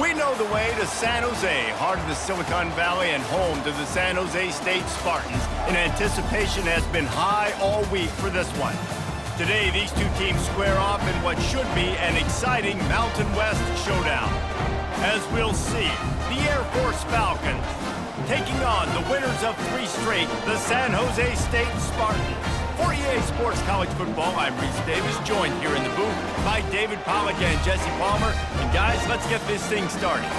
We know the way to San Jose, heart of the Silicon Valley and home to the San Jose State Spartans, and anticipation has been high all week for this one. Today, these two teams square off in what should be an exciting Mountain West showdown. As we'll see, the Airforce Falcons taking on the winners of 3 straight, the San Jose State Spartans. For EA Sports College Football, I'm Reese Davis, joined here in the booth by David Pollack and Jesse Palmer. And guys, let's get this thing started.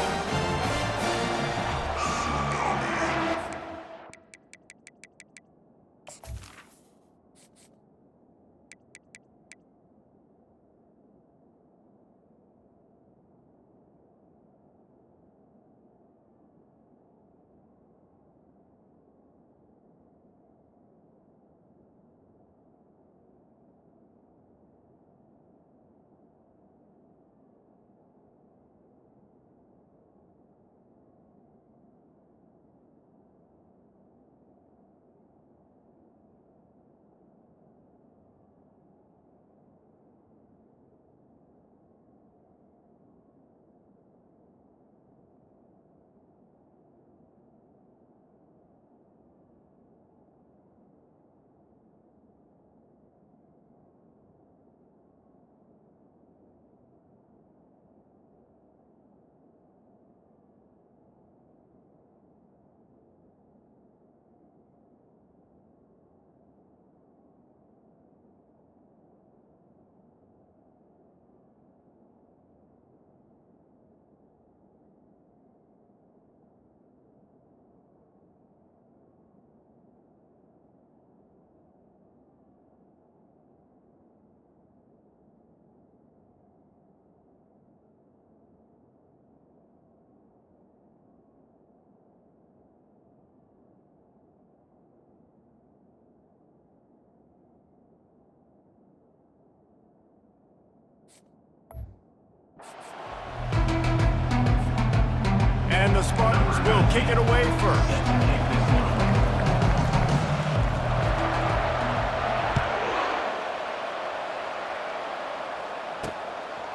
And the Spartans will kick it away first.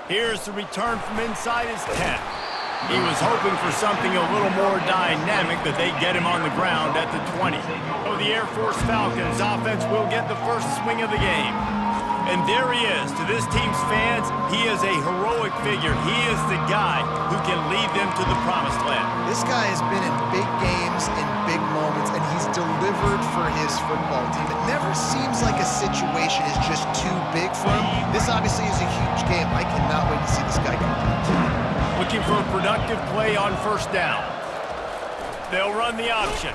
Here's the return from inside his 10. He was hoping for something a little more dynamic, but they get him on the ground at the 20. So the Airforce Falcons offense will get the first swing of the game. And there he is. To this team's fans, he is a heroic figure. He is the guy who can lead them to the promised land. This guy has been in big games, in big moments, and he's delivered for his football team. It never seems like a situation is just too big for him. This obviously is a huge game. I cannot wait to see this guy compete. Looking for a productive play on first down. They'll run the option.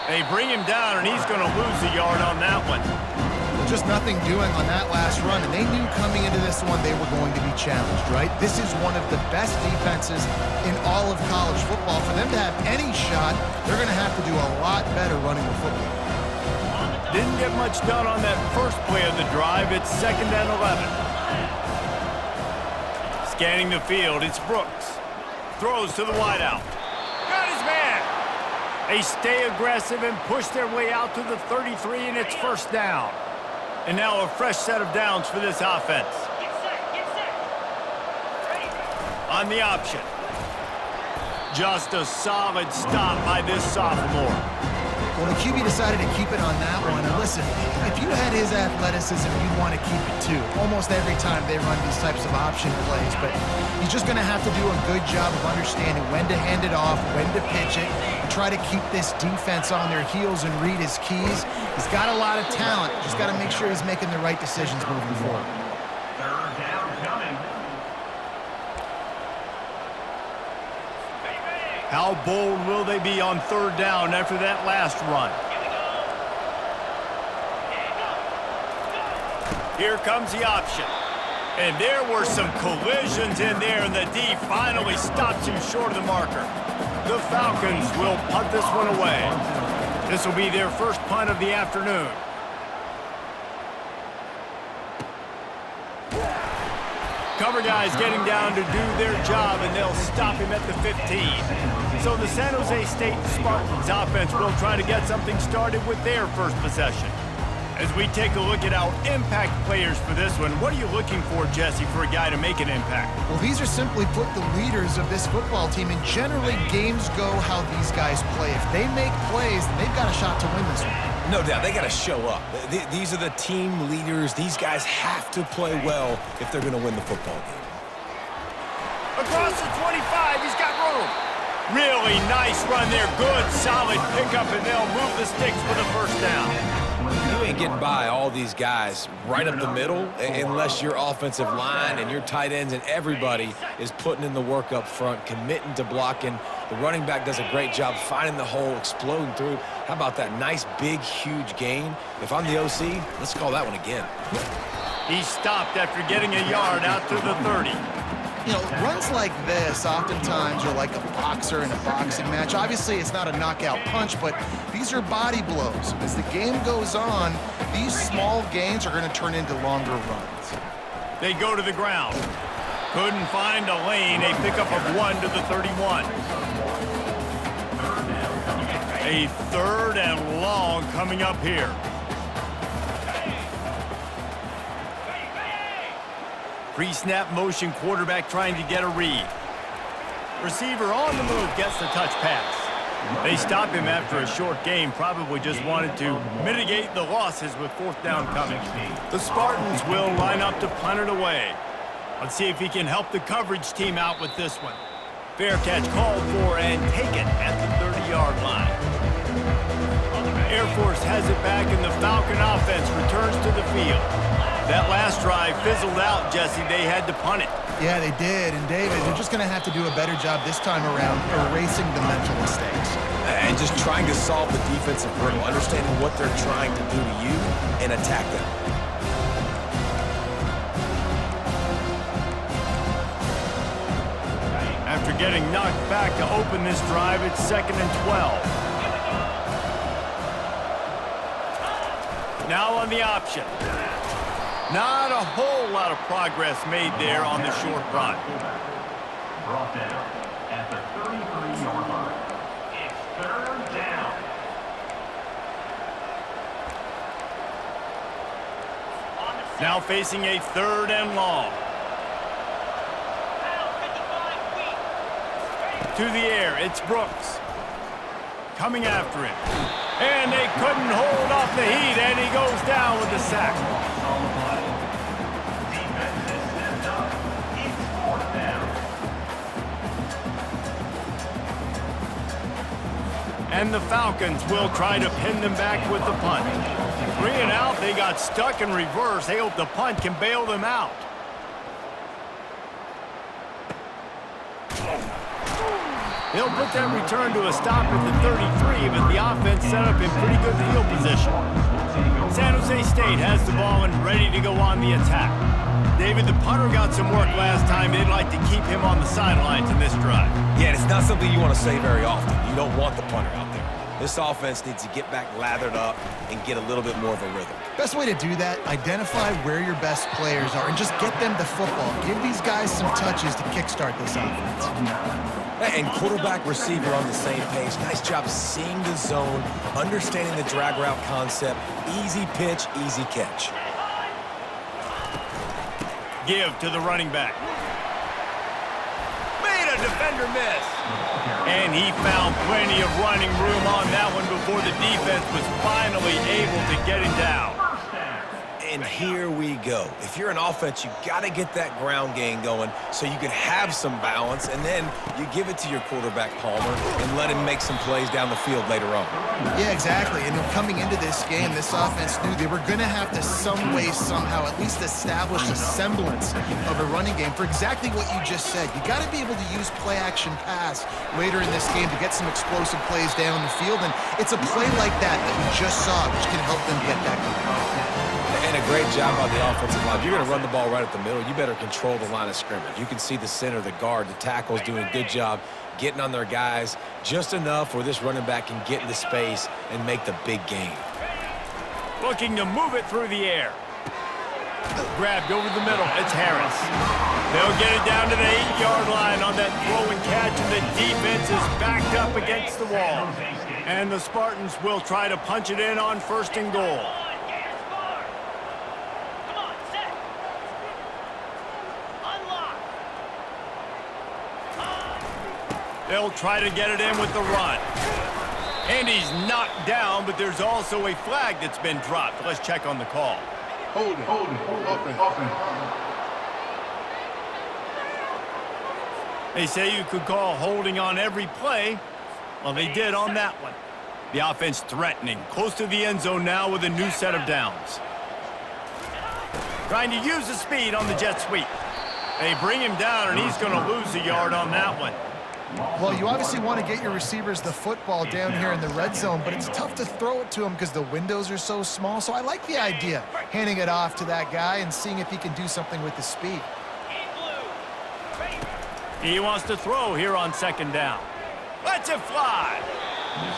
They bring him down, and he's going to lose a yard on that one. Just nothing doing on that last run, and they knew coming into this one they were going to be challenged, right? This is one of the best defenses in all of college football. For them to have any shot, they're going to have to do a lot better running the football. Didn't get much done on that first play of the drive. It's 2nd and 11. Scanning the field, it's Brooks. Throws to the wideout. Got his man! They stay aggressive and push their way out to the 33, and it's first down. And now a fresh set of downs for this offense. Get set. Ready. On the option. Just a solid stop by this sophomore. Well, the QB decided to keep it on that one. And listen, if you had his athleticism, you'd want to keep it too. Almost every time they run these types of option plays. But he's just going to have to do a good job of understanding when to hand it off, when to pitch it, and try to keep this defense on their heels and read his keys. He's got a lot of talent. Just got to make sure he's making the right decisions moving forward. Third down coming. How bold will they be on third down after that last run? Here comes the option. And there were some collisions in there, and the D finally stops him short of the marker. The Falcons will punt this one away. This will be their first punt of the afternoon. Cover guys getting down to do their job, and they'll stop him at the 15. So the San Jose State Spartans offense will try to get something started with their first possession. As we take a look at our impact players for this one, what are you looking for, Jesse, for a guy to make an impact? Well, these are simply put the leaders of this football team, and generally games go how these guys play. If they make plays, then they've got a shot to win this one. No doubt, they got to show up. These are the team leaders. These guys have to play well if they're going to win the football game. Across the 25, he's got room. Really nice run there. Good, solid pickup, and they'll move the sticks for the first down. You ain't getting by all these guys right up the middle unless your offensive line and your tight ends and everybody is putting in the work up front, committing to blocking. The running back does a great job finding the hole, exploding through. How about that nice, big, huge gain? If I'm the OC, let's call that one again. He stopped after getting a yard out to the 30. You know, runs like this oftentimes are like a boxer in a boxing match. Obviously, it's not a knockout punch, but these are body blows. As the game goes on, these small gains are going to turn into longer runs. They go to the ground. Couldn't find a lane. A pickup of 1 to the 31. A 3rd and long coming up here. Pre-snap motion, quarterback trying to get a read. Receiver on the move, gets the touch pass. They stop him after a short game, probably just wanted to mitigate the losses with 4th down coming. The Spartans will line up to punt it away. Let's see if he can help the coverage team out with this one. Fair catch called for and taken at the 30-yard line. Airforce has it back and the Falcon offense returns to the field. That last drive fizzled out, Jesse. They had to punt it. Yeah, they did. And, David, they're just going to have to do a better job this time around erasing the mental mistakes. And just trying to solve the defensive hurdle, understanding what they're trying to do to you and attack them. After getting knocked back to open this drive, it's 2nd and 12. Now on the option. Not a whole lot of progress made there on the short run. Brought down at the 33-yard line. It's 3rd down. Now facing a 3rd and long. To the air, it's Brooks. Coming after him. And they couldn't hold off the heat, and he goes down with the sack. And the Falcons will try to pin them back with the punt. 3 and out, they got stuck in reverse. They hope the punt can bail them out. They'll put that return to a stop at the 33, but the offense set up in pretty good field position. San Jose State has the ball and ready to go on the attack. David, the punter got some work last time. They'd like to keep him on the sidelines in this drive. Yeah, it's not something you want to say very often. You don't want the punter out there. This offense needs to get back lathered up and get a little bit more of a rhythm. Best way to do that, identify where your best players are and just get them the football. Give these guys some touches to kickstart this offense. And quarterback, receiver on the same page. Nice job seeing the zone, understanding the drag route concept. Easy pitch, easy catch. Give to the running back. Made a defender miss. And he found plenty of running room on that one before the defense was finally able to get him down. And here we go. If you're an offense, you got to get that ground game going so you can have some balance, and then you give it to your quarterback, Palmer, and let him make some plays down the field later on. Yeah, exactly. And coming into this game, this offense knew they were going to have to some way, somehow, at least establish a semblance of a running game for exactly what you just said. You got to be able to use play-action pass later in this game to get some explosive plays down the field, and it's a play like that that we just saw, which can help them get that going. And a great job on the offensive line. If you're going to run the ball right at the middle, you better control the line of scrimmage. You can see the center, the guard, the tackles doing a good job getting on their guys just enough where this running back can get into space and make the big game. Looking to move it through the air. Grabbed over the middle. It's Harris. They'll get it down to the 8-yard line on that throw and catch, and the defense is backed up against the wall. And the Spartans will try to punch it in on 1st and goal. They'll try to get it in with the run. And he's knocked down, but there's also a flag that's been dropped. Let's check on the call. Hold it. Offense. They say you could call holding on every play. Well, they did on that one. The offense threatening, close to the end zone now with a new set of downs. Trying to use the speed on the jet sweep. They bring him down, and he's going to lose a yard on that one. Well, you obviously want to get your receivers the football down here in the red zone, but it's tough to throw it to them because the windows are so small. So I like the idea, handing it off to that guy and seeing if he can do something with the speed. He wants to throw here on second down. Lets it fly.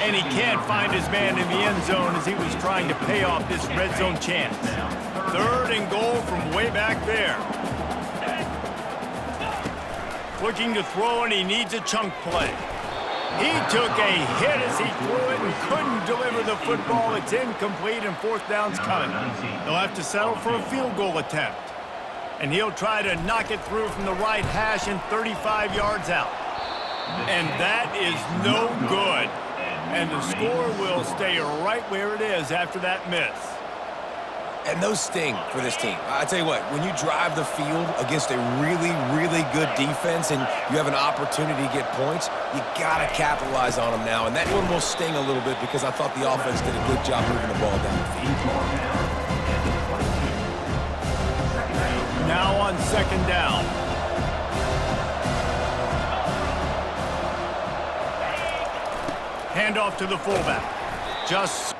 And he can't find his man in the end zone as he was trying to pay off this red zone chance. 3rd and goal from way back there. Looking to throw, and he needs a chunk play. He took a hit as he threw it and couldn't deliver the football. It's incomplete, and 4th down's coming. They'll have to settle for a field goal attempt. And he'll try to knock it through from the right hash and 35 yards out. And that is no good. And the score will stay right where it is after that miss. And those sting for this team. I tell you what, when you drive the field against a really, really good defense and you have an opportunity to get points, you got to capitalize on them now. And that one will sting a little bit because I thought the offense did a good job moving the ball down the field. Now on second down. Handoff to the fullback. Just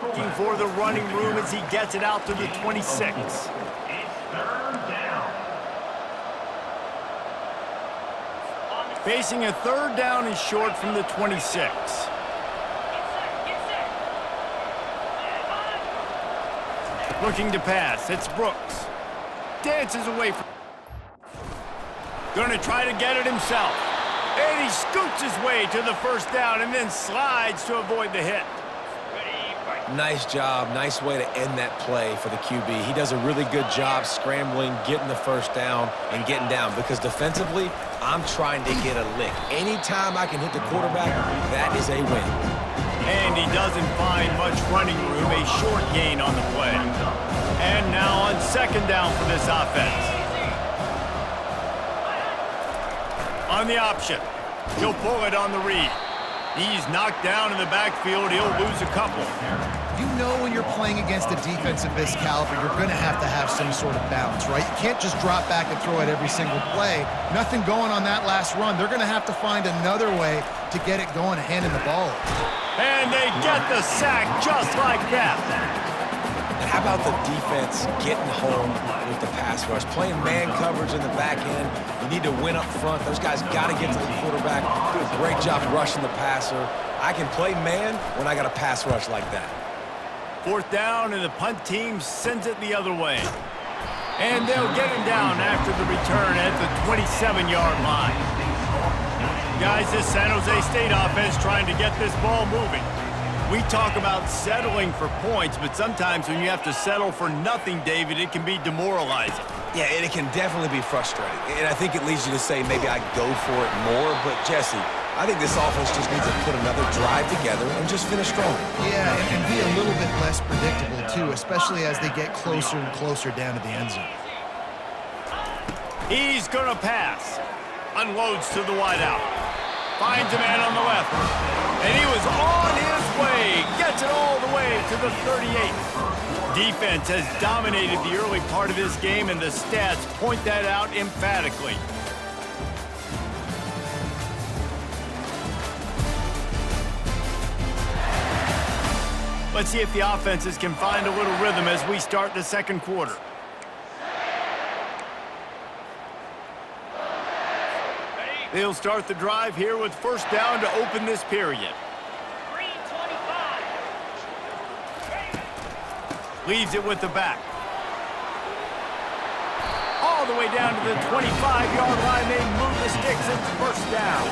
looking for the running room as he gets it out to the 26. It's 3rd down. Facing a 3rd down and short from the 26. Looking to pass. It's Brooks. Dances away from. Gonna try to get it himself. And he scoots his way to the 1st down and then slides to avoid the hit. Nice job. Nice way to end that play for the QB. He does a really good job scrambling, getting the 1st down, and getting down. Because defensively, I'm trying to get a lick. Anytime I can hit the quarterback, that is a win. And he doesn't find much running room. A short gain on the play. And now on 2nd down for this offense. On the option. He'll pull it on the read. He's knocked down in the backfield. He'll lose a couple. You know when you're playing against a defense of this caliber, you're going to have some sort of balance, right? You can't just drop back and throw it every single play. Nothing going on that last run. They're going to have to find another way to get it going and handing the ball. And they get the sack just like that. And how about the defense getting home with the pass rush? Playing man coverage in the back end. You need to win up front. Those guys got to get to the quarterback. Do a great job rushing the passer. I can play man when I got a pass rush like that. 4th down, and the punt team sends it the other way. And they'll get him down after the return at the 27-yard line. Guys, this San Jose State offense trying to get this ball moving. We talk about settling for points, but sometimes when you have to settle for nothing, David, it can be demoralizing. Yeah, and it can definitely be frustrating. And I think it leads you to say maybe I go for it more. But, Jesse, I think this offense just needs to put another drive together and just finish strong. Yeah, and be a little bit less predictable, too, especially as they get closer and closer down to the end zone. He's going to pass. Unloads to the wideout. Finds a man on the left. And he was on his way. Gets it all the way to the 38. Defense has dominated the early part of this game, and the stats point that out emphatically. Let's see if the offenses can find a little rhythm as we start the second quarter. They'll start the drive here with first down to open this period. Leaves it with the back. All the way down to the 25-yard line. They move the sticks. It's first down.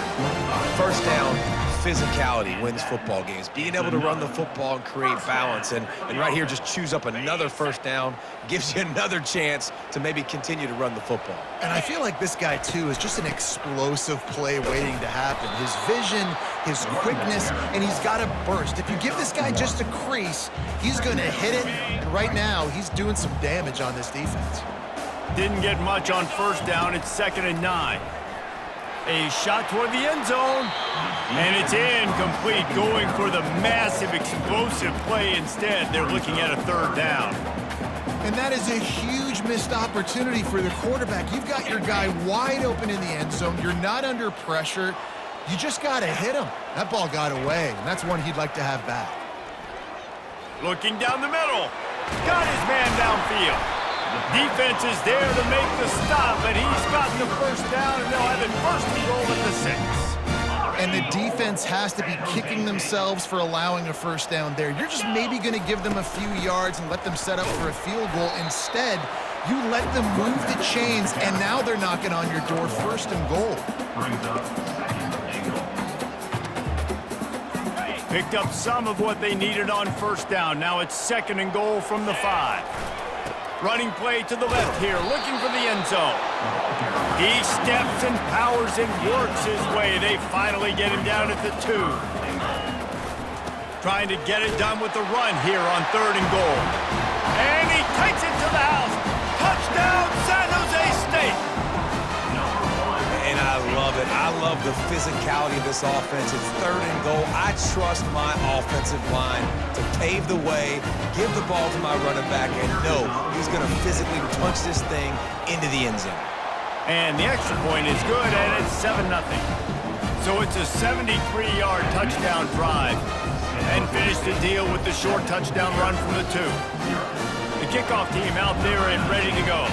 First down, physicality wins football games. Being able to run the football and create balance. And right here, just choose up another first down. Gives you another chance to maybe continue to run the football. And I feel like this guy, too, is just an explosive play waiting to happen. His vision, his quickness, and he's got a burst. If you give this guy just a crease, he's going to hit it. And right now, he's doing some damage on this defense. Didn't get much on first down. It's 2nd and 9. A shot toward the end zone. And it's incomplete, going for the massive, explosive play instead. They're looking at a third down. And that is a huge missed opportunity for the quarterback. You've got your guy wide open in the end zone. You're not under pressure. You just got to hit him. That ball got away, and that's one he'd like to have back. Looking down the middle. Got his man downfield. Defense is there to make the stop, and he's gotten the first down, and they'll have it first and goal at the 6. And the defense has to be kicking themselves for allowing a first down there. You're just maybe going to give them a few yards and let them set up for a field goal. Instead, you let them move the chains, and now they're knocking on your door first and goal. Picked up some of what they needed on first down. Now it's 2nd and goal from the 5. Running play to the left here, looking for the end zone. He steps and powers and works his way. They finally get him down at the 2. Trying to get it done with the run here on 3rd and goal. And he takes it to the house. Touchdown, San Jose State. And I love it. I love the physicality of this offense. It's 3rd and goal. I trust my offensive line to pave the way, give the ball to my running back, and know he's going to physically punch this thing into the end zone. And the extra point is good, and it's 7-0. So it's a 73-yard touchdown drive. And finish the deal with the short touchdown run from the 2. The kickoff team out there and ready to go.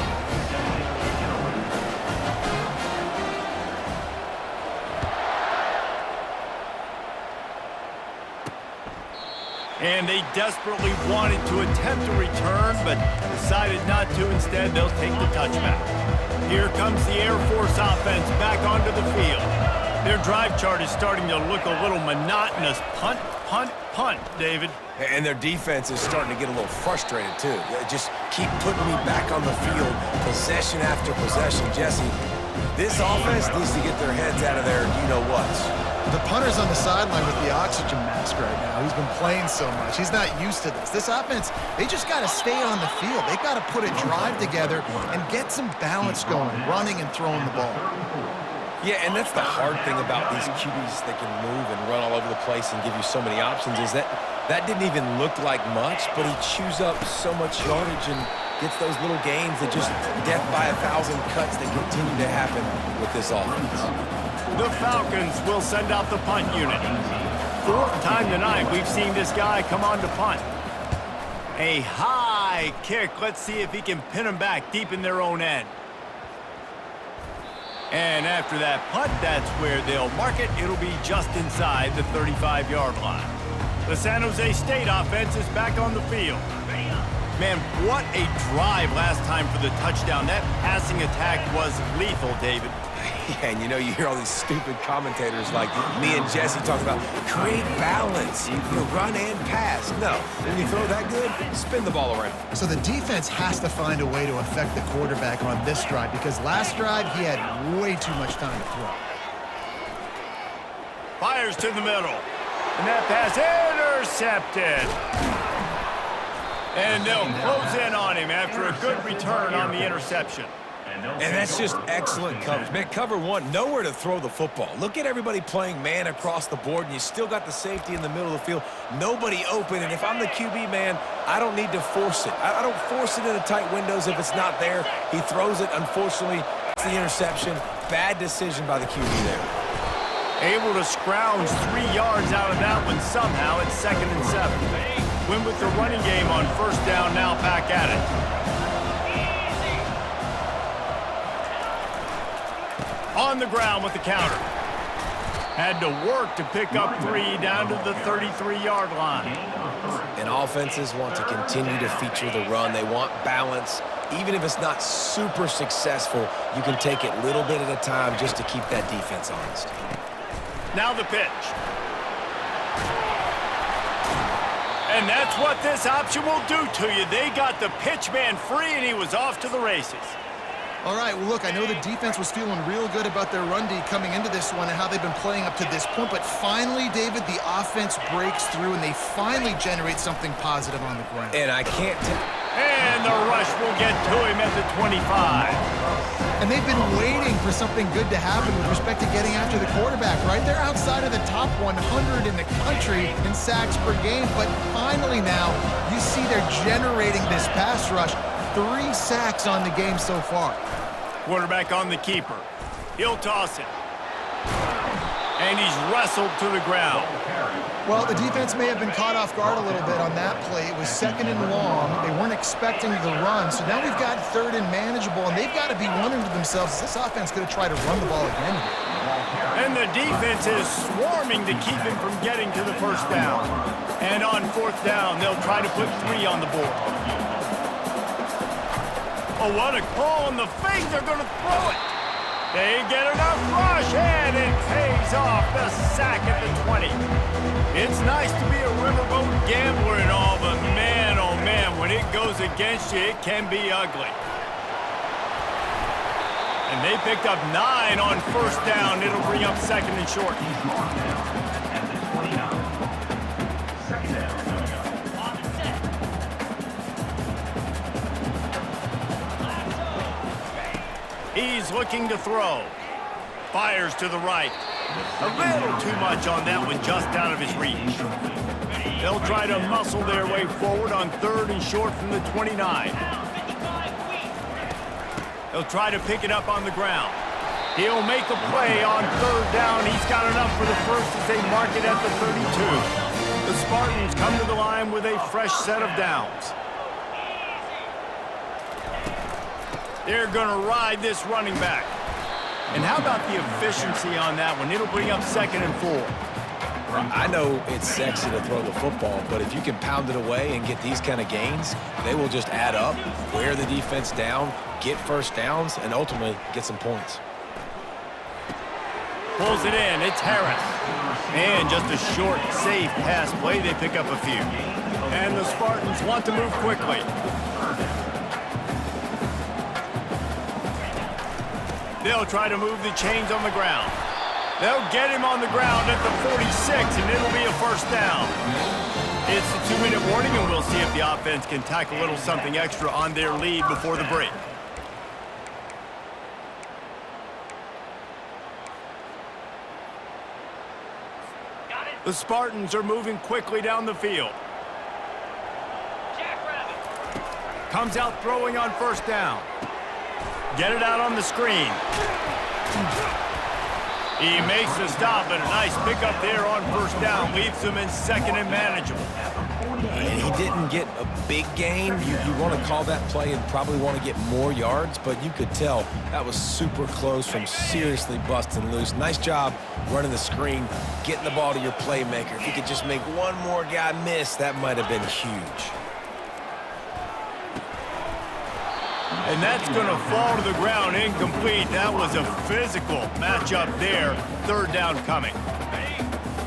And they desperately wanted to attempt a return, but decided not to. Instead, they'll take the touchback. Here comes the Airforce offense back onto the field. Their drive chart is starting to look a little monotonous. Punt, punt, punt, David. And their defense is starting to get a little frustrated, too. They just keep putting me back on the field, possession after possession. Jesse, this offense needs to get their heads out of their you-know-whats. The punter's on the sideline with the oxygen mask right now. He's been playing so much. He's not used to this. This offense, they just got to stay on the field. They got to put a drive together and get some balance going, running and throwing the ball. Yeah, and that's the hard thing about these QBs that can move and run all over the place and give you so many options is that didn't even look like much, but he chews up so much yardage and gets those little gains that just death by 1,000 cuts that continue to happen with this offense. The Falcons will send out the punt unit. 4th time tonight we've seen this guy come on to punt. A high kick. Let's see if he can pin them back deep in their own end. And after that punt, that's where they'll mark it. It'll be just inside the 35-yard line. The San Jose State offense is back on the field. Man, what a drive last time for the touchdown. That passing attack was lethal, David. Yeah, and you hear all these stupid commentators like me and Jesse talk about create balance, run and pass. No, when you throw that good, spin the ball around. So the defense has to find a way to affect the quarterback on this drive because last drive he had way too much time to throw. Fires to the middle. And that pass intercepted. And they'll close in on him after a good return on the interception. And that's just excellent coverage. Man, cover one, nowhere to throw the football. Look at everybody playing man across the board, and you still got the safety in the middle of the field. Nobody open, and if I'm the QB, man, I don't need to force it. I don't force it into tight windows if it's not there. He throws it. Unfortunately, it's the interception. Bad decision by the QB there. Able to scrounge 3 yards out of that one somehow. It's 2nd and 7. Win with the running game on first down, now back at it. On the ground with the counter. Had to work to pick up 3 down to the 33-yard line. And offenses want to continue to feature the run. They want balance. Even if it's not super successful, you can take it little bit at a time just to keep that defense honest. Now the pitch. And that's what this option will do to you. They got the pitch man free, and he was off to the races. All right, well, look, I know the defense was feeling real good about their run D coming into this one and how they've been playing up to this point, but finally, David, the offense breaks through, and they finally generate something positive on the ground. And I can't and the rush will get to him at the 25. And they've been waiting for something good to happen with respect to getting after the quarterback, right? They're outside of the top 100 in the country in sacks per game, but finally now, you see they're generating this pass rush. 3 sacks on the game so far. Quarterback on the keeper. He'll toss it. And he's wrestled to the ground. Well, the defense may have been caught off guard a little bit on that play. It was 2nd and long. They weren't expecting the run. So now we've got 3rd and manageable, and they've got to be wondering to themselves, is this offense going to try to run the ball again here? And the defense is swarming to keep him from getting to the first down. And on 4th down, they'll try to put 3 on the board. Oh, what a call on the fake. They're going to throw it. They get enough rush, and it pays off. The sack at the 20. It's nice to be a riverboat gambler and all, but man, oh man, when it goes against you, it can be ugly. And they picked up 9 on first down. It'll bring up 2nd and short. He's looking to throw. Fires to the right. A little too much on that one, just out of his reach. They'll try to muscle their way forward on 3rd and short from the 29. They'll try to pick it up on the ground. He'll make a play on 3rd down. He's got enough for the first as they mark it at the 32. The Spartans come to the line with a fresh set of downs. They're going to ride this running back. And how about the efficiency on that one? It'll bring up 2nd and 4. I know it's sexy to throw the football, but if you can pound it away and get these kind of gains, they will just add up, wear the defense down, get first downs, and ultimately get some points. Pulls it in. It's Harris. And just a short, safe pass play. They pick up a few. And the Spartans want to move quickly. They'll try to move the chains on the ground. They'll get him on the ground at the 46, and it'll be a first down. It's a 2-minute warning, and we'll see if the offense can tack a little something extra on their lead before the break. The Spartans are moving quickly down the field. Comes out throwing on first down. Get it out on the screen. He makes the stop, and a nice pickup there on first down. Leaves them in 2nd and manageable. And he didn't get a big gain. You want to call that play and probably want to get more yards, but you could tell that was super close from seriously busting loose. Nice job running the screen, getting the ball to your playmaker. If you could just make one more guy miss, that might have been huge. And that's going to fall to the ground incomplete. That was a physical matchup there. Third down coming.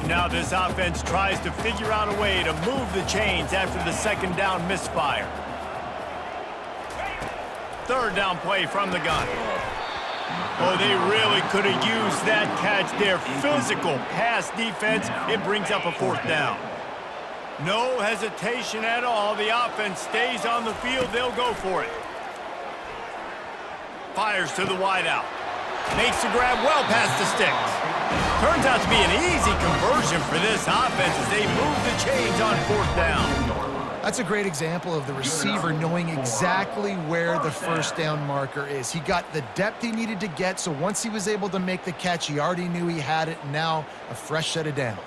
Now this offense tries to figure out a way to move the chains after the second down misfire. Third down play from the gun. Oh, they really could have used that catch there. Physical pass defense. It brings up a fourth down. No hesitation at all. The offense stays on the field. They'll go for it. Fires to the wideout. Makes the grab well past the sticks. Turns out to be an easy conversion for this offense as they move the chains on fourth down. That's a great example of the receiver knowing exactly where the first down marker is. He got the depth he needed to get, so once he was able to make the catch, he already knew he had it. Now a fresh set of downs.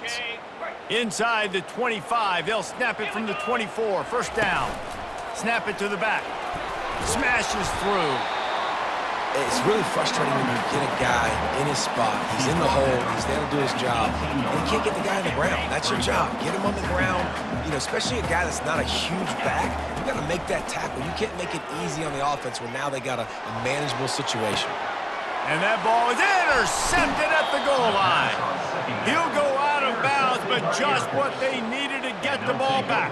Inside the 25, they'll snap it from the 24. First down. Snap it to the back. Smashes through. It's really frustrating when you get a guy in his spot. He's in the hole. He's there to do his job. And you can't get the guy on the ground. That's your job. Get him on the ground. You know, especially a guy that's not a huge back. You got to make that tackle. You can't make it easy on the offense when now they got a manageable situation. And that ball is intercepted at the goal line. He'll go out of bounds, but just what they needed to get the ball back.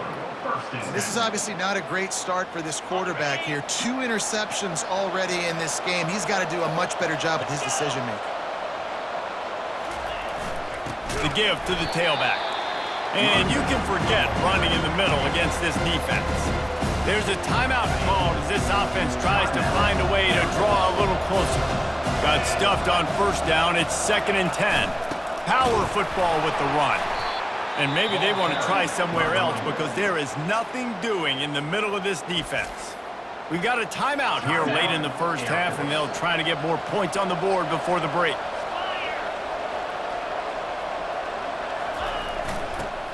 This is obviously not a great start for this quarterback here. 2 interceptions already in this game. He's got to do a much better job at his decision-making. The give to the tailback. And you can forget running in the middle against this defense. There's a timeout called as this offense tries to find a way to draw a little closer. Got stuffed on first down. It's 2nd and 10. Power football with the run. And maybe they want to try somewhere else because there is nothing doing in the middle of this defense. We've got a timeout here late in the first half, and they'll try to get more points on the board before the break.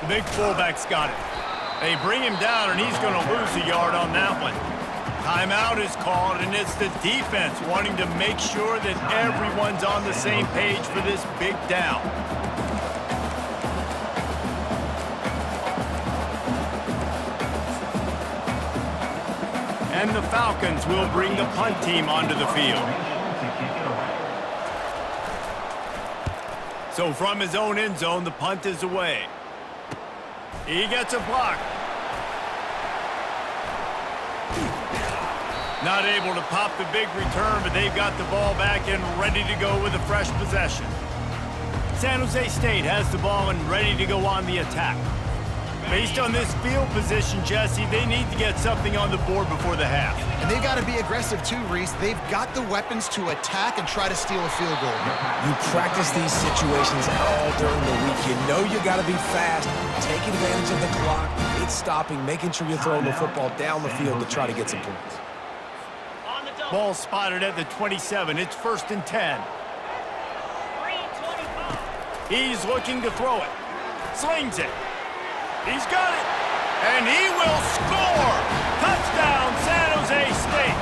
The big fullback's got it. They bring him down, and he's going to lose a yard on that one. Timeout is called, and it's the defense wanting to make sure that everyone's on the same page for this big down. And the Falcons will bring the punt team onto the field. So from his own end zone, the punt is away. He gets a block. Not able to pop the big return, but they've got the ball back and ready to go with a fresh possession. San Jose State has the ball and ready to go on the attack. Based on this field position, Jesse, they need to get something on the board before the half. And they got to be aggressive too, Reese. They've got the weapons to attack and try to steal a field goal here. You practice these situations all during the week. You know you got to be fast, take advantage of the clock. It's stopping, making sure you're throwing the football down the field to try to get some points. Ball spotted at the 27. It's 1st and 10. He's looking to throw it. Slings it. He's got it. And he will score. Touchdown, San Jose State.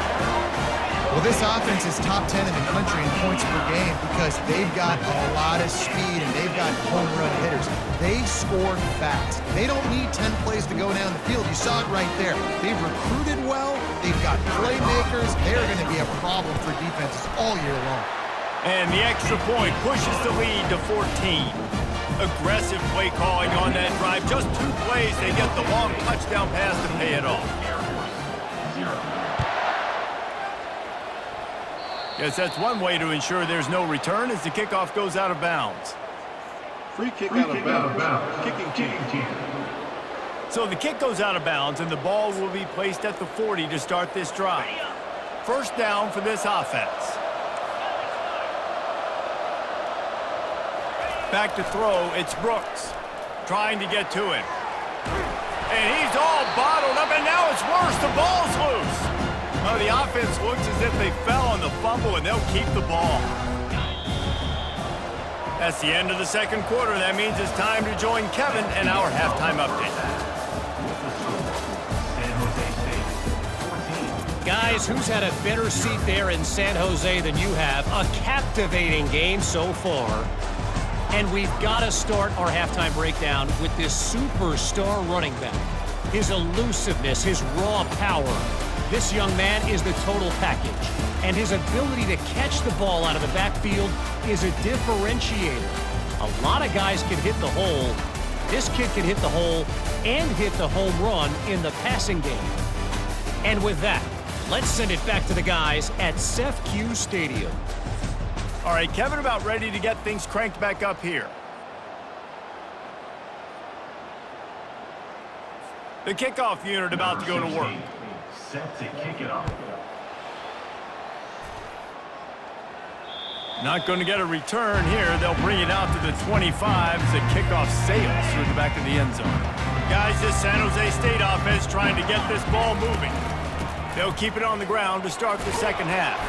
Well, this offense is top 10 in the country in points per game because they've got a lot of speed and they've got home run hitters. They score fast. They don't need 10 plays to go down the field. You saw it right there. They've recruited well. They've got playmakers. They're going to be a problem for defenses all year long. And the extra point pushes the lead to 14. Aggressive play calling on that drive. Just 2 plays, they get the long touchdown pass to pay it off. Guess that's one way to ensure there's no return as the kickoff goes out of bounds. Free kick out of bounds. Kicking team. So the kick goes out of bounds, and the ball will be placed at the 40 to start this drive. First down for this offense. Back to throw, it's Brooks. Trying to get to him. And he's all bottled up, and now it's worse. The ball's loose. Oh, the offense looks as if they fell on the fumble, and they'll keep the ball. That's the end of the second quarter. That means it's time to join Kevin and our halftime update. Guys, who's had a better seat there in San Jose than you have? A captivating game so far. And we've got to start our halftime breakdown with this superstar running back. His elusiveness, his raw power. This young man is the total package, and his ability to catch the ball out of the backfield is a differentiator. A lot of guys can hit the hole. This kid can hit the hole and hit the home run in the passing game. And with that, let's send it back to the guys at CEFQ Stadium. All right, Kevin, about ready to get things cranked back up here. The kickoff unit about to go to work. Set to kick it off. Not going to get a return here. They'll bring it out to the 25 as the kickoff sails through the back of the end zone. Guys, this San Jose State offense trying to get this ball moving. They'll keep it on the ground to start the second half.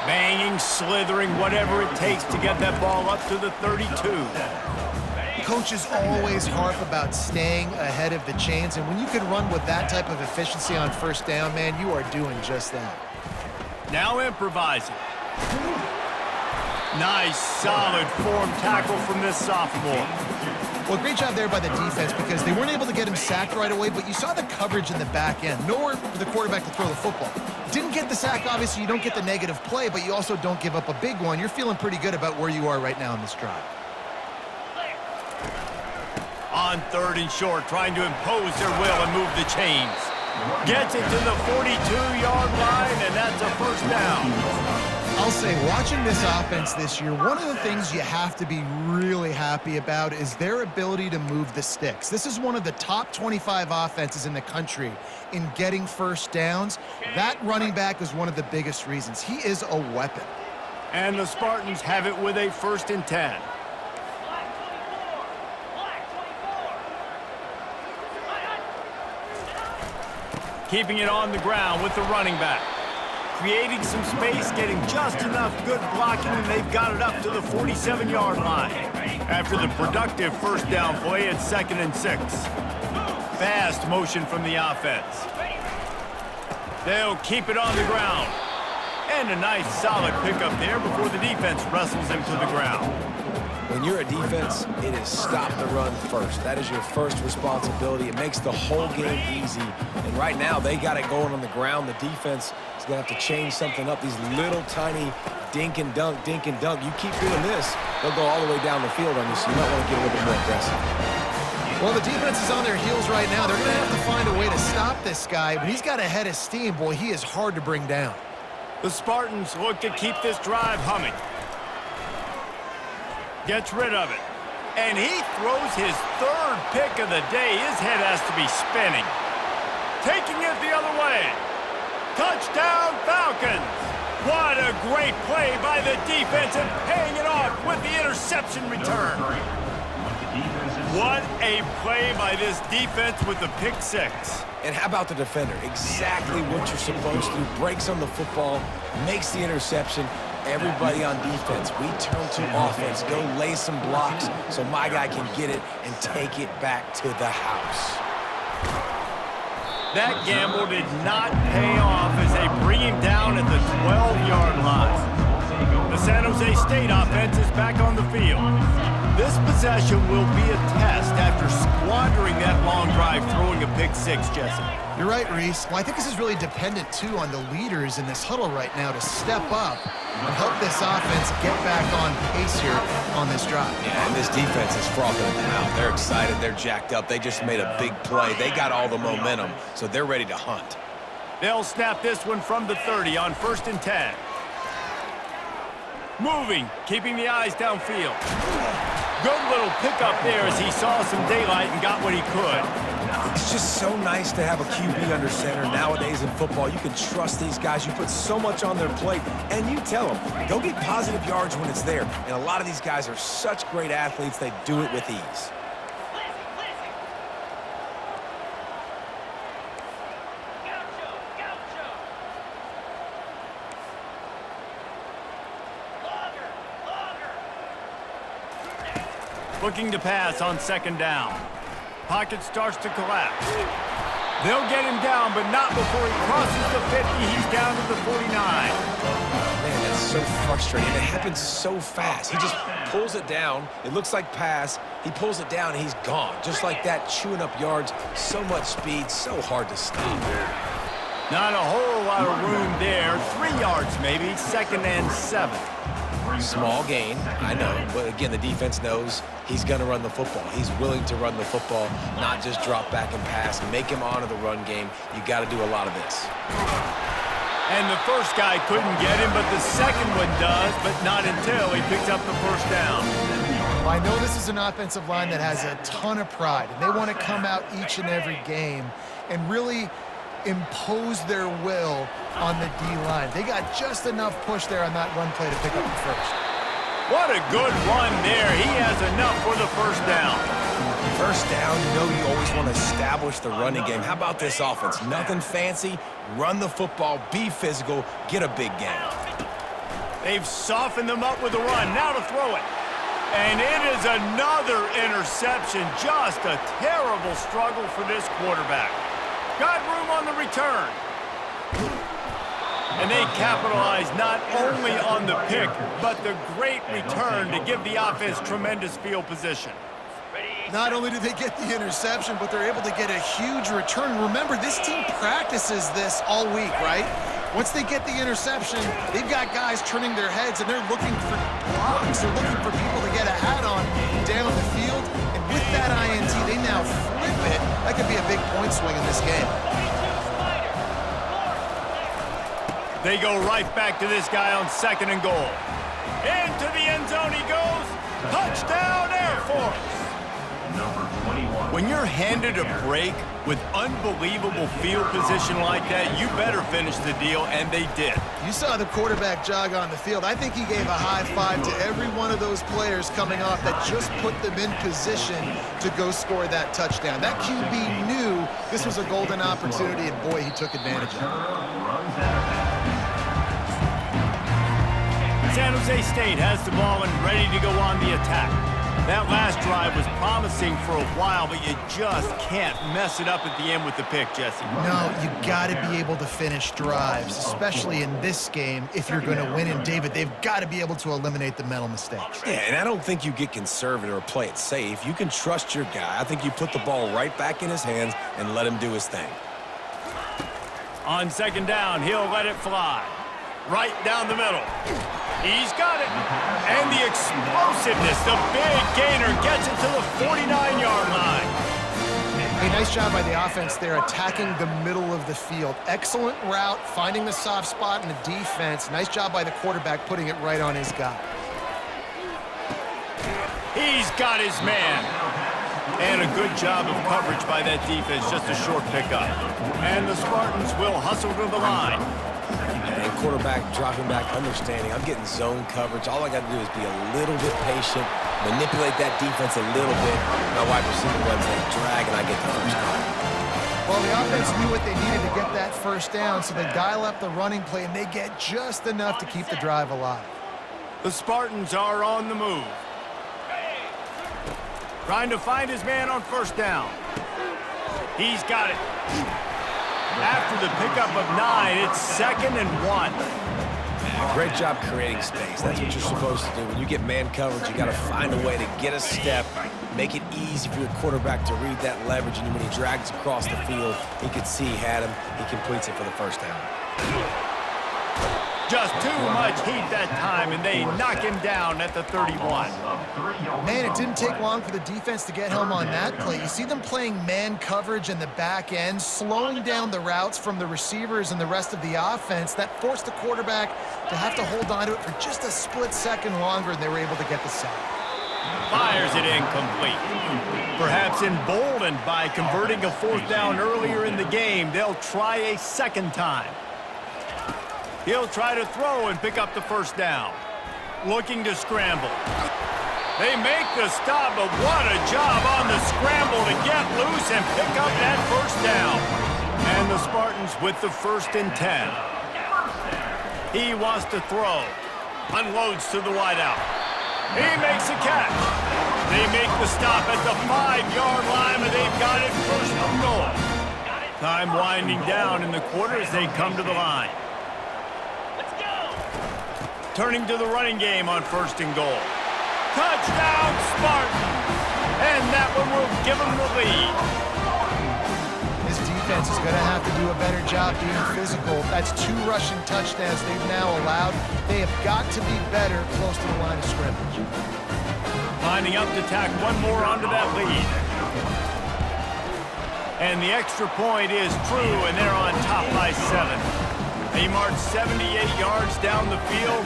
Banging, slithering, whatever it takes to get that ball up to the 32. Coaches always harp about staying ahead of the chains, and when you can run with that type of efficiency on first down, man, you are doing just that. Now improvising. Nice, solid form tackle from this sophomore. Well, great job there by the defense because they weren't able to get him sacked right away, but you saw the coverage in the back end. Nowhere for the quarterback to throw the football. Didn't get the sack, obviously. You don't get the negative play, but you also don't give up a big one. You're feeling pretty good about where you are right now in this drive. On third and short, trying to impose their will and move the chains. Gets it to the 42-yard line, and that's a first down. I'll say, watching this offense this year, one of the things you have to be really happy about is their ability to move the sticks. This is one of the top 25 offenses in the country in getting first downs. That running back is one of the biggest reasons. He is a weapon. And the Spartans have it with a 1st and 10. Keeping it on the ground with the running back. Creating some space, getting just enough good blocking, and they've got it up to the 47-yard line. After the productive first down play at 2nd and 6. Fast motion from the offense. They'll keep it on the ground. And a nice solid pickup there before the defense wrestles him to the ground. When you're a defense, it is stop the run first. That is your first responsibility. It makes the whole game easy. And right now, they got it going on the ground. The defense is going to have to change something up. These little tiny dink and dunk, dink and dunk. You keep doing this, they'll go all the way down the field on you, so you might want to get a little bit more aggressive. Well, the defense is on their heels right now. They're going to have to find a way to stop this guy, but he's got a head of steam. Boy, he is hard to bring down. The Spartans look to keep this drive humming. Gets rid of it. And he throws his 3rd pick of the day. His head has to be spinning. Taking it the other way. Touchdown, Falcons! What a great play by the defense and paying it off with the interception return. What a play by this defense with the pick 6. And how about the defender? Exactly what you're supposed to do. Breaks on the football, makes the interception. Everybody on defense, we turn to offense. Go lay some blocks so my guy can get it and take it back to the house. That gamble did not pay off as they bring him down at the 12-yard line. The San Jose State offense is back on the field. This possession will be a test after squandering that long drive throwing a pick 6, Jesse. You're right, Reese. Well, I think this is really dependent, too, on the leaders in this huddle right now to step up and help this offense get back on pace here on this drive. Yeah, and this defense is frothing at the mouth. They're excited. They're jacked up. They just made a big play. They got all the momentum, so they're ready to hunt. They'll snap this one from the 30 on 1st and 10. Moving, keeping the eyes downfield. Good little pickup there as he saw some daylight and got what he could. It's just so nice to have a QB under center nowadays in football. You can trust these guys. You put so much on their plate, and you tell them, go get positive yards when it's there. And a lot of these guys are such great athletes, they do it with ease. Looking to pass on 2nd down. Pocket starts to collapse. They'll get him down, but not before he crosses the 50. He's down to the 49. Man, that's so frustrating. It happens so fast. He just pulls it down. It looks like pass. He pulls it down, and he's gone. Just like that, chewing up yards. So much speed, so hard to stop. Not a whole lot of room there. 3 yards maybe, 2nd and 7. Small gain, I know, but again, the defense knows he's going to run the football. He's willing to run the football, not just drop back and pass, make him honor the run game. You got to do a lot of this. And the first guy couldn't get him, but the second one does, but not until he picks up the first down. Well, I know this is an offensive line that has a ton of pride, and they want to come out each and every game and really impose their will on the D-line. They got just enough push there on that run play to pick up the first. What a good run there. He has enough for the first down. First down, you know you always want to establish the running game. How about this offense? Nothing fancy. Run the football, be physical, get a big gain. They've softened them up with the run. Now to throw it. And it is another interception. Just a terrible struggle for this quarterback. Got room on the return. And they capitalize not only on the pick, but the great return to give the offense tremendous field position. Not only do they get the interception, but they're able to get a huge return. Remember, this team practices this all week, right? Once they get the interception, they've got guys turning their heads, and they're looking for blocks. They're looking for people to get a hat on down the field. And with that INT, they now flip it. That could be a big point swing in this game. They go right back to this guy on 2nd and goal. Into the end zone he goes. Touchdown, Airforce. When you're handed a break with unbelievable field position like that, you better finish the deal, and they did. You saw the quarterback jog on the field. I think he gave a high five to every one of those players coming off that just put them in position to go score that touchdown. That QB knew this was a golden opportunity, and boy, he took advantage of it. San Jose State has the ball and ready to go on the attack. That last drive was promising for a while, but you just can't mess it up at the end with the pick, Jesse. No, you got to be able to finish drives, especially in this game if you're going to win. And, David, they've got to be able to eliminate the mental mistakes. Yeah, and I don't think you get conservative or play it safe. You can trust your guy. I think you put the ball right back in his hands and let him do his thing. On 2nd down, he'll let it fly. Right down the middle. He's got it. And the explosiveness, the big gainer gets it to the 49-yard line. Hey, nice job by the offense there, attacking the middle of the field. Excellent route, finding the soft spot in the defense. Nice job by the quarterback putting it right on his guy. He's got his man. And a good job of coverage by that defense, just a short pickup. And the Spartans will hustle to the line. And quarterback dropping back, understanding I'm getting zone coverage. All I got to do is be a little bit patient, manipulate that defense a little bit. My wide receiver runs that drag, and I get the first down. Well, the offense knew what they needed to get that first down, so they dial up the running play, and they get just enough to keep the drive alive. The Spartans are on the move. Trying to find his man on 1st down. He's got it. After the pickup of 9, it's 2nd and 1. Great job creating space. That's what you're supposed to do. When you get man coverage, you got to find a way to get a step, make it easy for your quarterback to read that leverage, and when he drags across the field, he can see he had him. He completes it for the first down. Just too much heat that time, and they knock him down at the 31. Man, it didn't take long for the defense to get home on that play. You see them playing man coverage in the back end, slowing down the routes from the receivers and the rest of the offense. That forced the quarterback to have to hold on to it for just a split second longer, and they were able to get the sack. Fires it incomplete. Perhaps emboldened by converting a 4th down earlier in the game, they'll try a 2nd time. He'll try to throw and pick up the 1st down. Looking to scramble. They make the stop, but what a job on the scramble to get loose and pick up that 1st down. And the Spartans with the 1st and 10. He wants to throw. Unloads to the wideout. He makes a catch. They make the stop at the 5-yard line, and they've got it 1st and goal. Time winding down in the quarter as they come to the line. Turning to the running game on 1st and goal. Touchdown, Spartans! And that one will give them the lead. His defense is going to have to do a better job being physical. That's 2 rushing touchdowns they've now allowed. They have got to be better close to the line of scrimmage. Lining up to tack one more onto that lead. And the extra point is true, and they're on top by 7. They marched 78 yards down the field,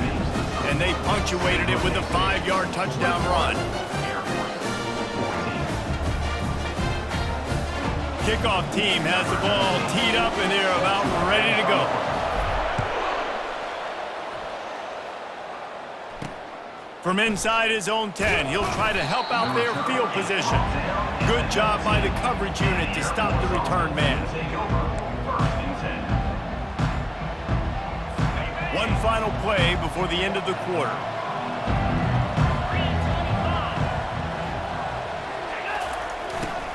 and they punctuated it with a 5-yard touchdown run. Kickoff team has the ball teed up, and they're about ready to go. From inside his own 10, he'll try to help out their field position. Good job by the coverage unit to stop the return man. One final play before the end of the quarter.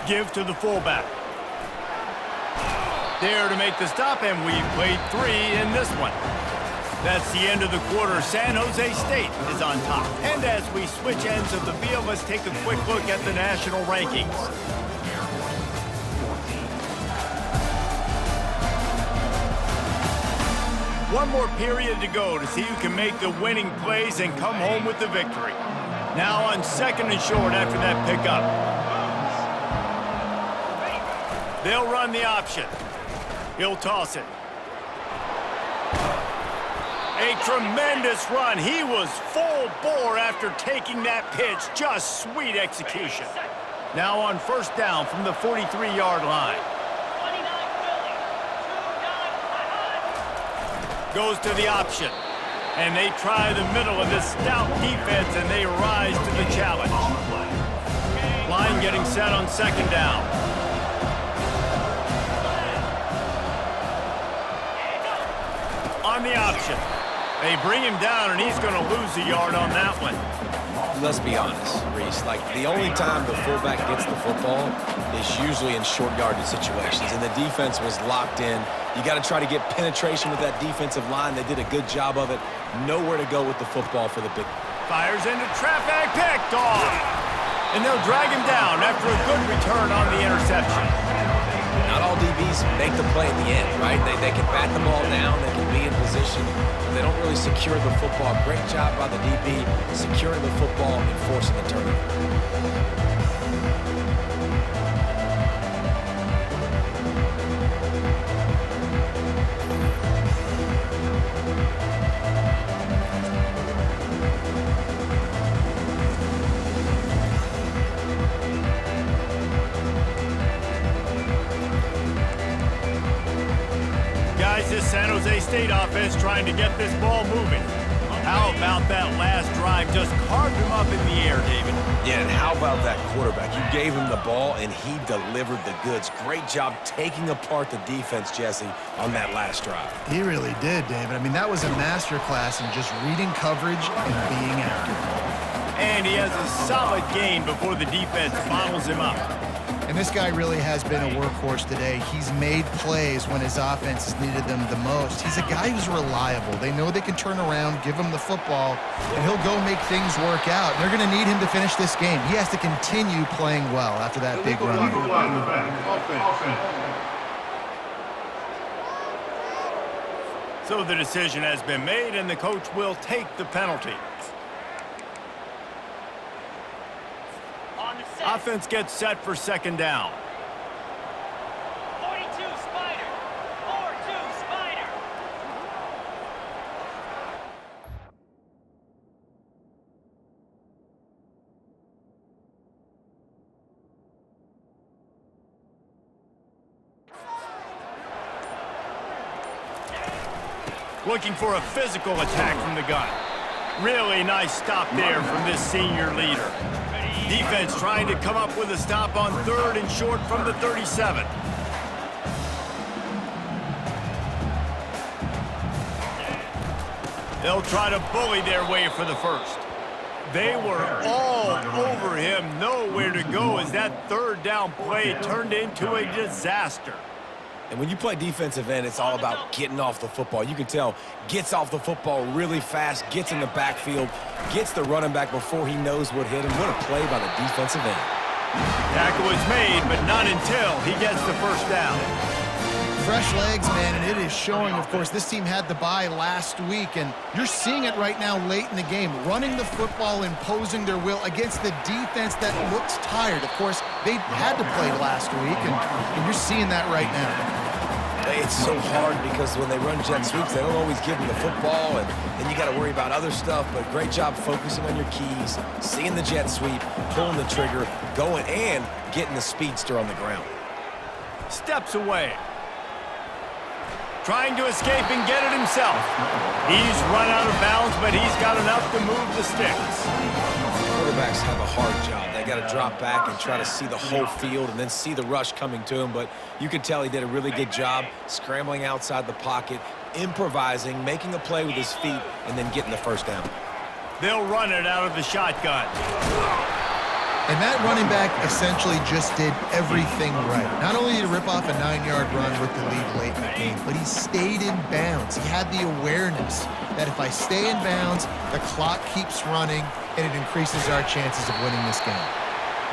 Give to the fullback. There to make the stop, and we've played 3 in this one. That's the end of the quarter. San Jose State is on top. And as we switch ends of the field, let's take a quick look at the national rankings. One more period to go to see who can make the winning plays and come home with the victory. Now on 2nd and short after that pickup. They'll run the option. He'll toss it. A tremendous run. He was full bore after taking that pitch. Just sweet execution. Now on 1st down from the 43-yard line. Goes to the option. And they try the middle of this stout defense, and they rise to the challenge. Line getting set on 2nd down. On the option. They bring him down, and he's going to lose a yard on that one. Let's be honest, Reese. Like, the only time the fullback gets the football is usually in short yardage situations, and the defense was locked in. You got to try to get penetration with that defensive line. They did a good job of it. Nowhere to go with the football for the big. Fires into traffic, picked off. And they'll drag him down after a good return on the interception. Not all DBs make the play at the end, right? They can bat the ball down, they can be in position, but they don't really secure the football. Great job by the DB securing the football and forcing the turnover. This San Jose State offense trying to get this ball moving. How about that last drive? Just carved him up in the air, David. Yeah, and how about that quarterback? You gave him the ball, and he delivered the goods. Great job taking apart the defense, Jesse, on that last drive. He really did, David. I mean, that was a masterclass in just reading coverage and being accurate. And he has a solid gain before the defense bottles him up. And this guy really has been a workhorse today. He's made plays when his offense has needed them the most. He's a guy who's reliable. They know they can turn around, give him the football, and he'll go make things work out. They're going to need him to finish this game. He has to continue playing well after that big run. So the decision has been made, and the coach will take the penalty. Offense gets set for 2nd down. 42 Spider. 4-2 Spider. Looking for a physical attack from the gun. Really nice stop there from this senior leader. Defense trying to come up with a stop on 3rd and short from the 37. They'll try to bully their way for the 1st. They were all over him, nowhere to go as that 3rd down play turned into a disaster. And when you play defensive end, it's all about getting off the football. You can tell, gets off the football really fast, gets in the backfield, gets the running back before he knows what hit him. What a play by the defensive end. Tackle is made, but not until he gets the 1st down. fresh legs, man, and it is showing. Of course, this team had the bye last week, and you're seeing it right now late in the game, running the football, imposing their will against the defense that looks tired. Of course, they had to play last week, and you're seeing that right now. It's so hard because when they run jet sweeps, they don't always give them the football, and then you got to worry about other stuff. But great job focusing on your keys, seeing the jet sweep, pulling the trigger, going and getting the speedster on the ground. Steps away. Trying to escape and get it himself. He's run out of bounds, but he's got enough to move the sticks. Quarterbacks have a hard job. They got to drop back and try to see the whole field and then see the rush coming to him. But you could tell he did a really good job scrambling outside the pocket, improvising, making a play with his feet, and then getting the first down. They'll run it out of the shotgun. And that running back essentially just did everything right. Not only did he rip off a 9-yard run with the lead late in the game, but he stayed in bounds. He had the awareness that if I stay in bounds, the clock keeps running, and it increases our chances of winning this game.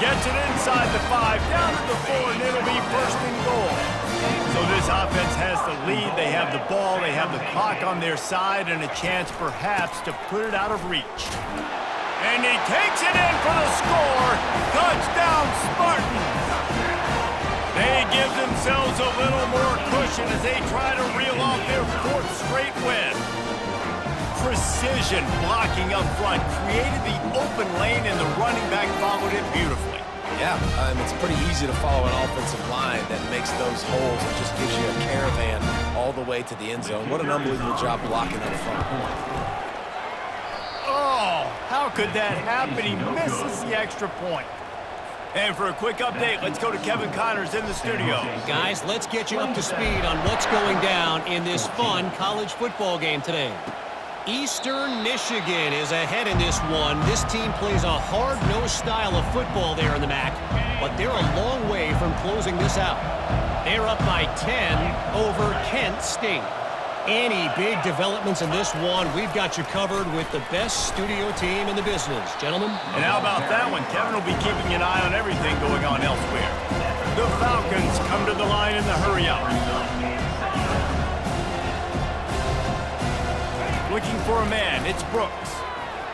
Gets it inside the 5, down to the 4, and it'll be first and goal. So this offense has the lead. They have the ball. They have the clock on their side and a chance perhaps to put it out of reach. And he takes it in for the score. Touchdown, Spartans. They give themselves a little more cushion as they try to reel off their 4th straight win. Precision blocking up front created the open lane, and the running back followed it beautifully. Yeah, it's pretty easy to follow an offensive line that makes those holes and just gives you a caravan all the way to the end zone. What an unbelievable job blocking up front. Oh, how could that happen? He misses the extra point. And for a quick update, let's go to Kevin Connors in the studio. Guys, let's get you up to speed on what's going down in this fun college football game today. Eastern Michigan is ahead in this one. This team plays a hard-nosed style of football there in the MAC, but they're a long way from closing this out. They're up by 10 over Kent State. Any big developments in this one, we've got you covered with the best studio team in the business. Gentlemen? And how about that one? Kevin will be keeping an eye on everything going on elsewhere. The Falcons come to the line in the hurry-up. Looking for a man, it's Brooks.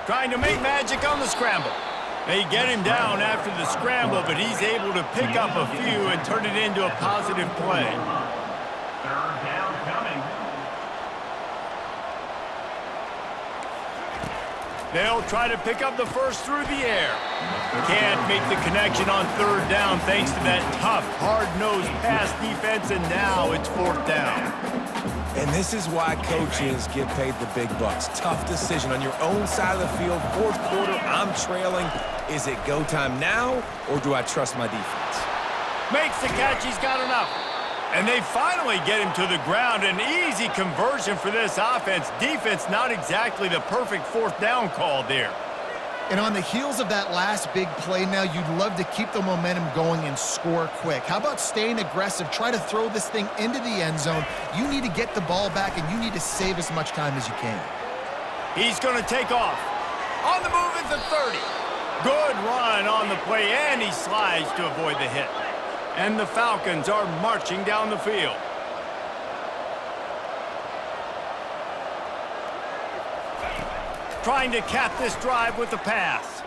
Trying to make magic on the scramble. They get him down after the scramble, but he's able to pick up a few and turn it into a positive play. Third down coming. They'll try to pick up the first through the air. Can't make the connection on 3rd down thanks to that tough, hard-nosed pass defense, and now it's 4th down. And this is why coaches get paid the big bucks. Tough decision on your own side of the field. 4th quarter, I'm trailing. Is it go time now, or do I trust my defense? Makes the catch, he's got enough. And they finally get him to the ground. An easy conversion for this offense. Defense not exactly the perfect 4th down call there. And on the heels of that last big play now, you'd love to keep the momentum going and score quick. How about staying aggressive? Try to throw this thing into the end zone. You need to get the ball back, and you need to save as much time as you can. He's going to take off. On the move at the 30. Good run on the play, and he slides to avoid the hit. And the Falcons are marching down the field. Trying to cap this drive with the pass.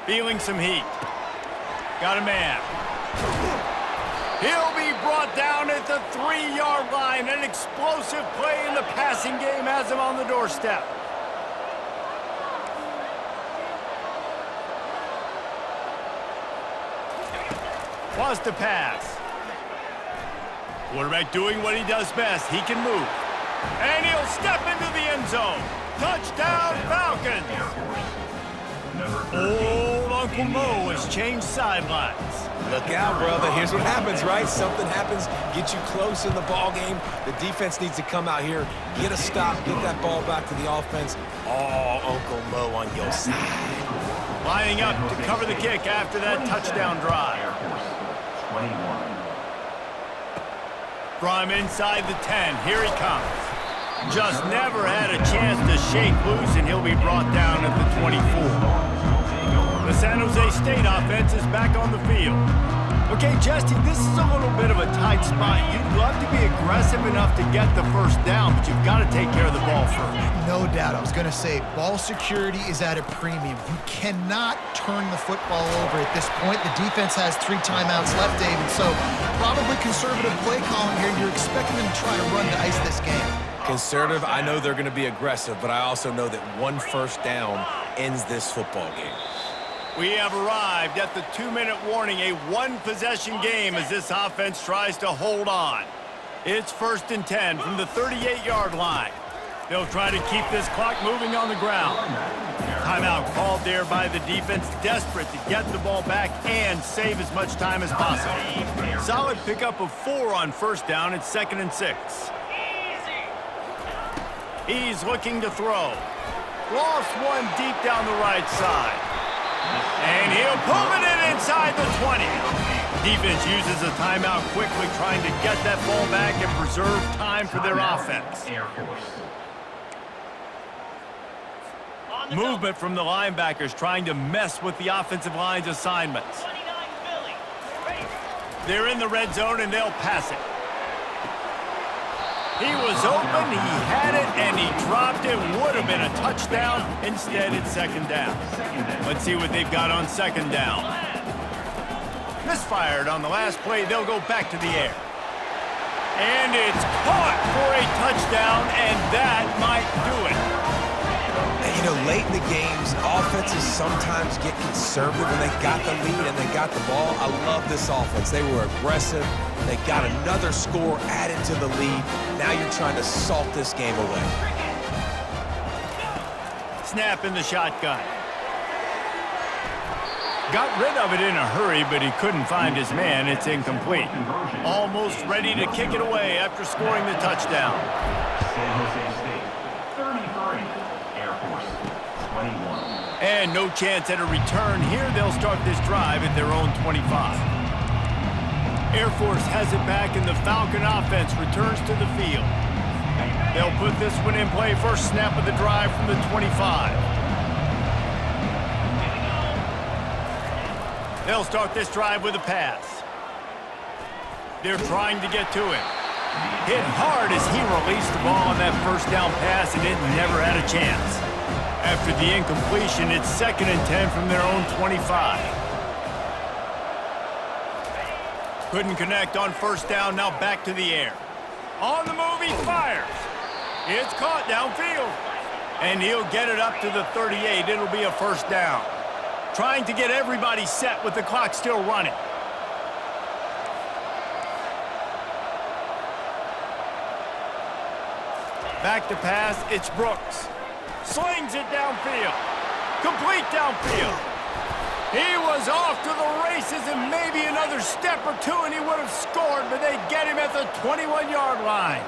Feeling some heat. Got a man. He'll be brought down at the 3-yard line. An explosive play in the passing game has him on the doorstep. Wants to pass. Quarterback doing what he does best. He can move. And he'll step into the end zone. Touchdown, Falcons! Old Uncle Mo has changed sidelines. Look out, brother. Here's what happens, right? Something happens, get you close in the ball game. The defense needs to come out here, get a stop, get that ball back to the offense. Oh, Uncle Mo on your side. Lining up to cover the kick after that touchdown drive. Airforce 21. From inside the 10, here he comes. Just never had a chance to shake loose, and he'll be brought down at the 24. The San Jose State offense is back on the field. Okay, Justy, this is a little bit of a tight spot. You'd love to be aggressive enough to get the first down, but you've got to take care of the ball first. No doubt. I was going to say, ball security is at a premium. You cannot turn the football over at this point. The defense has 3 timeouts left, David, so probably conservative play calling here. You're expecting them to try to run to ice this game. Conservative, I know they're going to be aggressive, but I also know that 1 first down ends this football game. We have arrived at the 2-minute warning, a 1-possession game as this offense tries to hold on. It's 1st and 10 from the 38-yard line. They'll try to keep this clock moving on the ground. Timeout called there by the defense, desperate to get the ball back and save as much time as possible. Solid pickup of 4 on 1st down. It's 2nd and 6. He's looking to throw. Lost one deep down the right side. And he'll pull it in inside the 20. Defense uses a timeout quickly, trying to get that ball back and preserve time for their offense. Movement from the linebackers trying to mess with the offensive line's assignments. They're in the red zone and they'll pass it. He was open, he had it, and he dropped it. Would have been a touchdown. Instead, it's 2nd down. Let's see what they've got on 2nd down. Misfired on the last play. They'll go back to the air. And it's caught for a touchdown, and that might do it. You know, late in the games, offenses sometimes get conservative when they got the lead and they got the ball. I love this offense. They were aggressive. They got another score added to the lead. Now you're trying to salt this game away. Snap in the shotgun. Got rid of it in a hurry, but he couldn't find his man. It's incomplete. Almost ready to kick it away after scoring the touchdown. San Jose State, 33. Airforce, 21. And no chance at a return here. They'll start this drive at their own 25. Air Force has it back, and the Falcon offense returns to the field. They'll put this one in play. First snap of the drive from the 25. They'll start this drive with a pass. They're trying to get to him. Hit hard as he released the ball on that first down pass, and it never had a chance. After the incompletion, it's 2nd and 10 from their own 25. Couldn't connect on 1st down, now back to the air. On the move, he fires. It's caught downfield. And he'll get it up to the 38. It'll be a 1st down. Trying to get everybody set with the clock still running. Back to pass, it's Brooks. Slings it downfield. Complete downfield. He was off to the races and maybe another step or two and he would have scored, but they get him at the 21-yard line.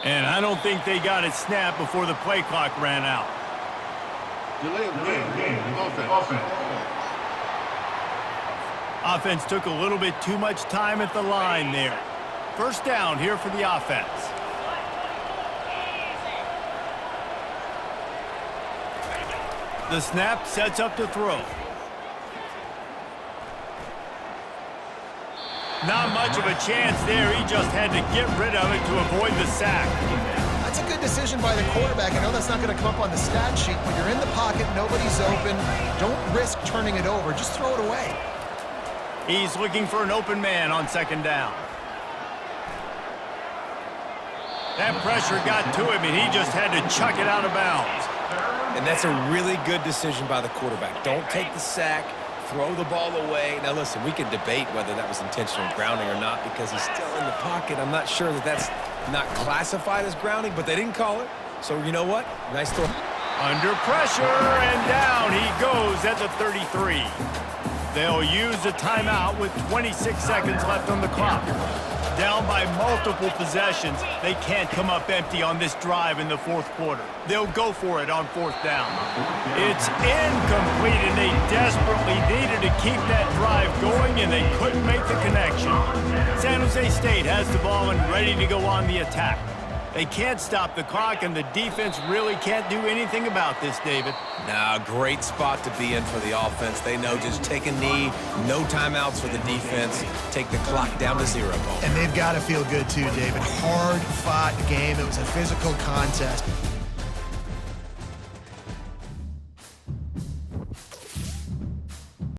And I don't think they got it snapped before the play clock ran out. Delay of game. Offense. Offense took a little bit too much time at the line there. 1st down here for the offense. The snap sets up to throw. Not much of a chance there. He just had to get rid of it to avoid the sack. That's a good decision by the quarterback. I know that's not going to come up on the stat sheet. When you're in the pocket, nobody's open. Don't risk turning it over. Just throw it away. He's looking for an open man on 2nd down. That pressure got to him, and he just had to chuck it out of bounds. And that's a really good decision by the quarterback. Don't take the sack. Throw the ball away. Now, listen, we can debate whether that was intentional grounding or not because he's still in the pocket. I'm not sure that that's not classified as grounding, but they didn't call it. So, you know what? Nice throw. Under pressure, and down he goes at the 33. They'll use a timeout with 26 seconds left on the clock. Down by multiple possessions, they can't come up empty on this drive in the fourth quarter. They'll go for it on fourth down. It's incomplete, and they desperately needed to keep that drive going, and they couldn't make the connection. San Jose State has the ball and ready to go on the attack. They can't stop the clock, and the defense really can't do anything about this, David. Nah, great spot to be in for the offense. They know just take a knee, no timeouts for the defense, take the clock down to 0. And they've got to feel good too, David. Hard-fought game. It was a physical contest.